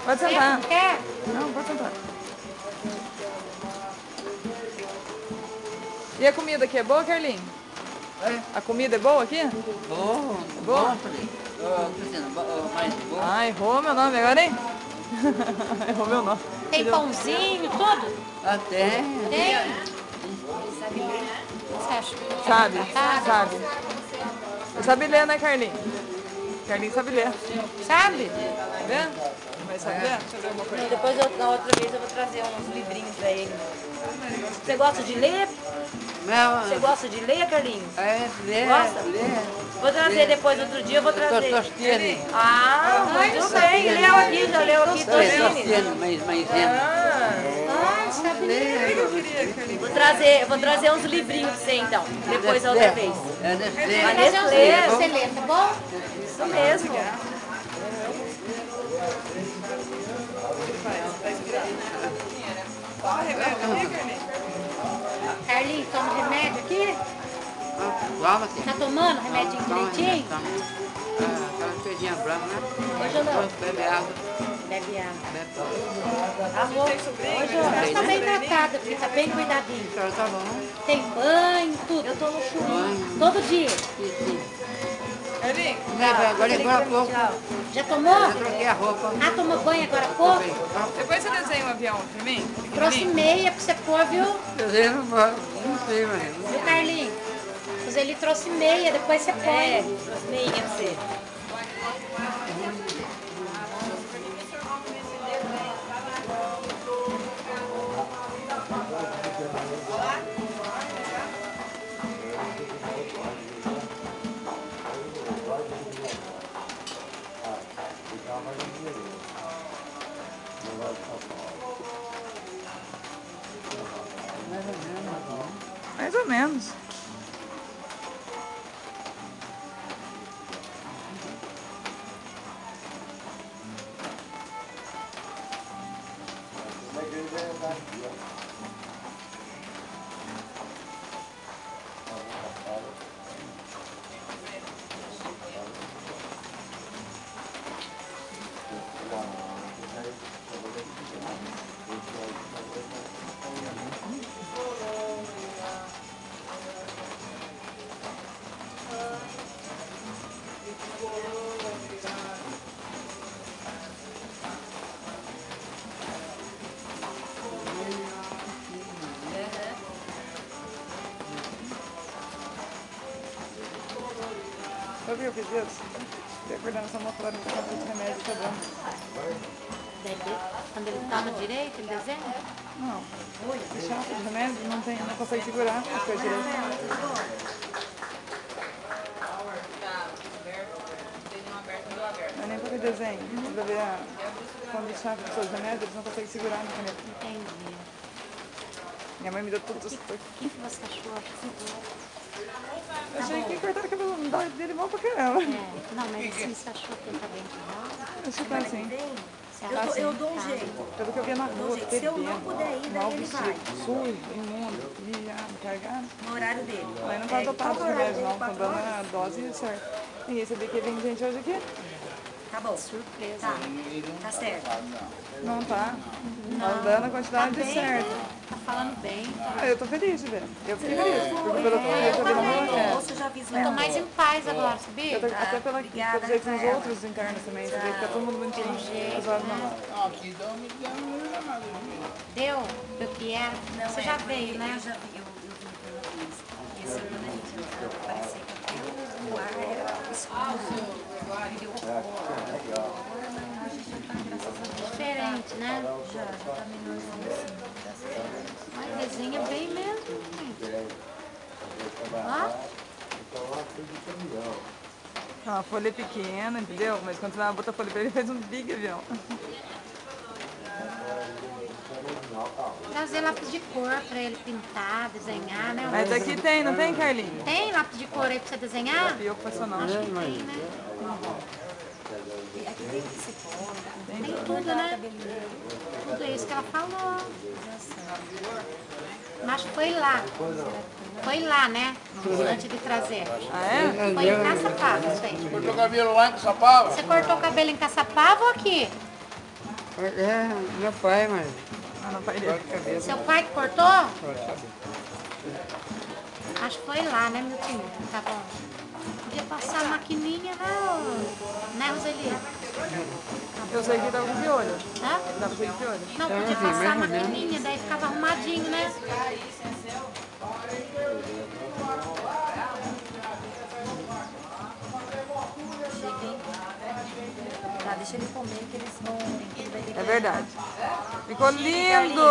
Pode sentar. Não quer? Não, pode sentar. E a comida aqui é boa, Carlinhos? É? A comida é boa aqui? Bom, Boa? bom, falei. Cristina, mais boa. Ah, errou meu nome agora, hein? Errou meu nome. Tem pãozinho, tudo? Ah, tem. Tem? Você acha? Sabe, Tá. sabe. Você sabe ler, né, Carlinhos? Carlinhos sabe ler. Sabe? Tá vendo? Mas sabe ler? Deixa eu ver uma coisa. Depois, na outra vez, eu vou trazer uns livrinhos pra ele. Você gosta de ler? Você gosta de ler, Carlinhos? Lê, Gosta? lê. Vou trazer depois, outro dia eu vou Tô trazer. torcendo. Ah, muito bem. Leu aqui, já leu aqui, Tô Tostines. torcendo, maisena. Ah, sabe ler. Vou trazer uns livrinhos pra você, então. Depois, a outra vez. É A Nestlé. Fazer uns Nestlé. livros pra você ler, tá bom? Isso mesmo. Toma remédio aqui, Carlinhos? Carlinhos, toma remédio aqui? Toma, sim. Tá tomando remedinho direitinho? Aquela coisinha branca, né? Hoje eu não. Bebe água. Bebe água. Bebe água. Amor, Hoje eu tá bem tratada, fica bem cuidadinho. Então tá bom. Tem banho, tudo. eu tô no churinho. Todo dia. Carlinhos, Agora há pouco. Já tomou? Eu troquei a roupa. Ah, tomou banho agora há pouco? depois você desenha um avião pra mim? Trouxe meia pra você pôr, viu? Eu não sei, mas... Viu, Carlinhos? O Zeli trouxe meia, depois você põe. Trouxe meinha pra você. Mais ou menos. Eu vi o que fiz isso? Fiquei acordando essa motora com a de remédio, tá dando. Quando ele toma direito, ele desenha? Não. Esse chato de remédio não consegue segurar as coisas direito. Não é nem porque desenho. Pra ver quando o chato dos seus remédios, eles não conseguem segurar na caneta. Entendi. Minha mãe me deu tudo isso. O que você achou? Eu achei que cortaram o cabelo dele mal pra caramba. É, não, mas assim, você achou que ele tá bem cuidado? Acho que tá assim. Eu dou um jeito. Pelo que eu vi na rua, Se eu não puder ir, mal daí ele vai. vestido, sujo, imundo, viado, carregado. No horário dele. Aí não tá dopado os remédios, não. Estão dando a dose certa. Ninguém sabia que vem gente hoje aqui? Tá bom. Surpresa. Tá certo. Não tá. Tá dando a quantidade certa. Tá falando bem. Ah, eu tô feliz de ver. Eu fiquei feliz. Porque pelo que eu vi na rua, Moço, já avisou. Eu tô mais em paz agora, sabia? até pelo jeito dos outros internos também. Você vê que tá todo mundo bonitinho, resolve na mão. Deu? Do que era? Você já veio, né? Eu já vi, eu vi pela vez. Porque esse ano a gente entrou, parecia que até o ar era escuro. Diferente, né? Já tá menorzinho assim, graças a Deus. Mas desenha bem mesmo. Gente. Ó, A folha é pequena, entendeu? Mas quando você vai botar a folha pra ele, faz um big avião. trazer lápis de cor pra ele pintar, desenhar, né? Mas aqui tem, não tem, Carlinhos? Tem lápis de cor aí pra você desenhar? E ocupacional. Acho que tem, né? Aqui tem cipó, Tem tudo, né? Tudo isso que ela falou. Mas foi lá. Foi lá, né? Antes de trazer. Ah, é? Foi em Caçapava, isso aí. Cortou o cabelo lá em Caçapava? Você cortou o cabelo em Caçapava ou aqui? É, meu pai, mas... Ah, não, pai dele. Seu pai que cortou? Acho que foi lá, né, meu filho? Tá bom. Podia passar a maquininha, né, Roseli? Eu sei que tava com piolho. Hã? Tava cheio de piolho. Não, podia passar a maquininha, daí ficava arrumadinho, né? Tá, deixa ele comer que eles vão... É verdade. Ficou lindo!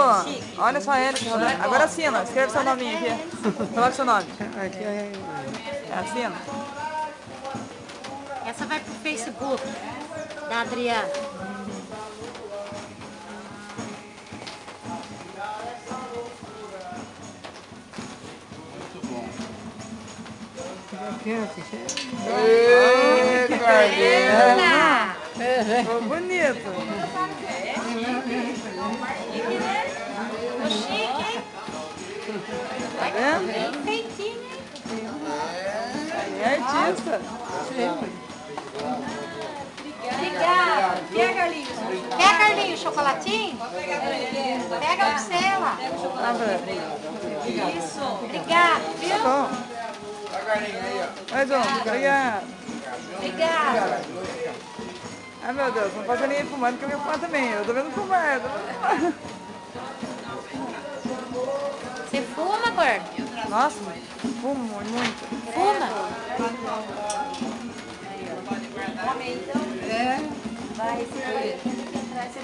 Olha só ele. Agora assina. Escreve seu nominho aqui. Coloca seu nome. Aqui é... Assina. Essa vai pro Facebook da Adriana. Ê, Carlinhos! Eita! Ficou bonito. Ficou chique, hein? Tá vendo? Bem feitinho, hein? É artista. Obrigada. Quer, Carlinhos? Quer, Carlinhos, chocolatinho? Pega pra você lá. Ah, velho. Isso. Obrigada, viu? Bom. Mais um. Obrigado. Obrigada. Ai, meu Deus. Não pode ninguém fumando, porque eu ia fumar também. Eu tô vendo fumar. Você fuma, gordo? Nossa, fumo muito. Fuma?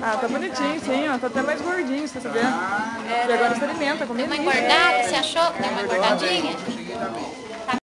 Ah, tá bonitinho, sim, ó. Tá até mais gordinho, se você ver. E agora se alimenta Deu comigo. uma engordada? Você achou que deu uma engordadinha?